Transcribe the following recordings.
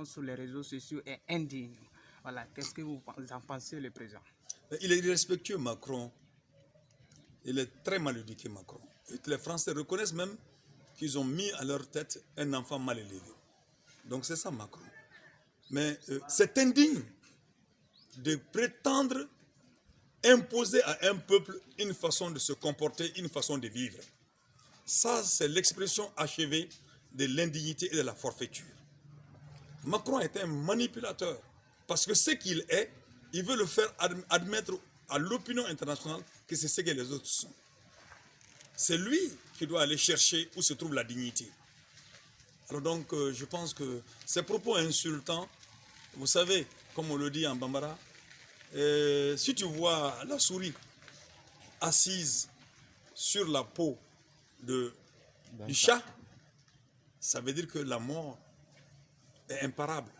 manifestation sur les réseaux sociaux est indigne. Voilà, qu'est-ce que vous en pensez, le président? Il est irrespectueux, Macron. Il est très mal éduqué, Macron. Et les Français reconnaissent même qu'ils ont mis à leur tête un enfant mal élevé. Donc c'est ça, Macron. Mais c'est indigne de prétendre imposer à un peuple une façon de se comporter, une façon de vivre. Ça, c'est l'expression achevée de l'indignité et de la forfaiture. Macron est un manipulateur. Parce que ce qu'il est, il veut le faire admettre à l'opinion internationale que c'est ce que les autres sont. C'est lui qui doit aller chercher où se trouve la dignité. Alors donc, je pense que ces propos insultants, vous savez, comme on le dit en Bambara, si tu vois la souris assise sur la peau du chat, ça veut dire que la mort est imparable.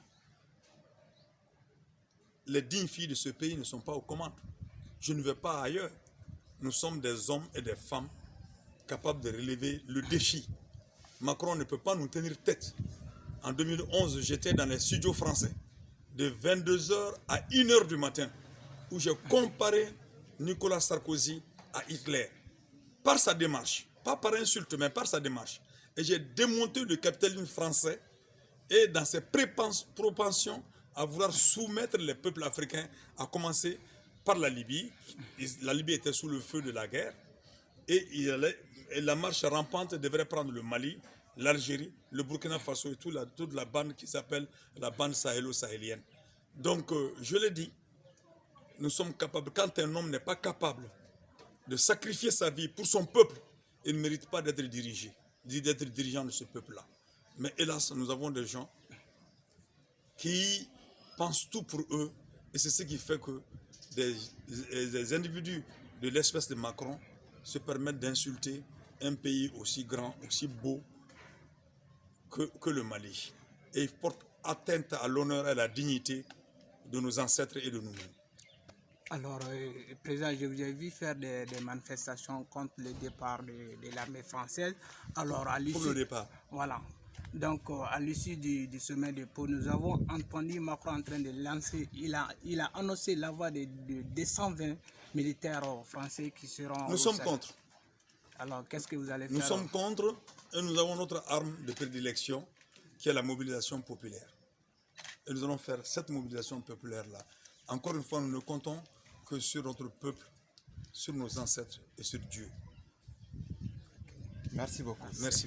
Les dignes filles de ce pays ne sont pas aux commandes. Je ne vais pas ailleurs. Nous sommes des hommes et des femmes capables de relever le défi. Macron ne peut pas nous tenir tête. En 2011, j'étais dans les studios français de 22h à 1h du matin où j'ai comparé Nicolas Sarkozy à Hitler par sa démarche, pas par insulte, mais par sa démarche. Et j'ai démonté le capitalisme français et dans ses propensions à vouloir soumettre les peuples africains, à commencer par la Libye. La Libye était sous le feu de la guerre et la marche rampante devrait prendre le Mali, l'Algérie, le Burkina Faso et toute la bande qui s'appelle la bande sahélo-sahélienne. Donc, je l'ai dit, nous sommes capables, quand un homme n'est pas capable de sacrifier sa vie pour son peuple, il ne mérite pas d'être dirigé, d'être dirigeant de ce peuple-là. Mais hélas, nous avons des gens qui pensent tout pour eux, et c'est ce qui fait que des individus de l'espèce de Macron se permettent d'insulter un pays aussi grand, aussi beau que le Mali. Et ils portent atteinte à l'honneur et à la dignité de nos ancêtres et de nous-mêmes. Alors, président, je vous ai vu faire des manifestations contre le départ de l'armée française. Alors, à l'issue, pour le départ. Voilà. Donc, à l'issue du sommet de Pau, nous avons entendu Macron en train de lancer, il a annoncé l'envoi de 220 militaires français qui seront... Nous sommes contre. Alors, qu'est-ce que vous allez faire? Nous sommes contre et nous avons notre arme de prédilection qui est la mobilisation populaire. Et nous allons faire cette mobilisation populaire-là. Encore une fois, nous ne comptons que sur notre peuple, sur nos ancêtres et sur Dieu. Merci beaucoup. Merci.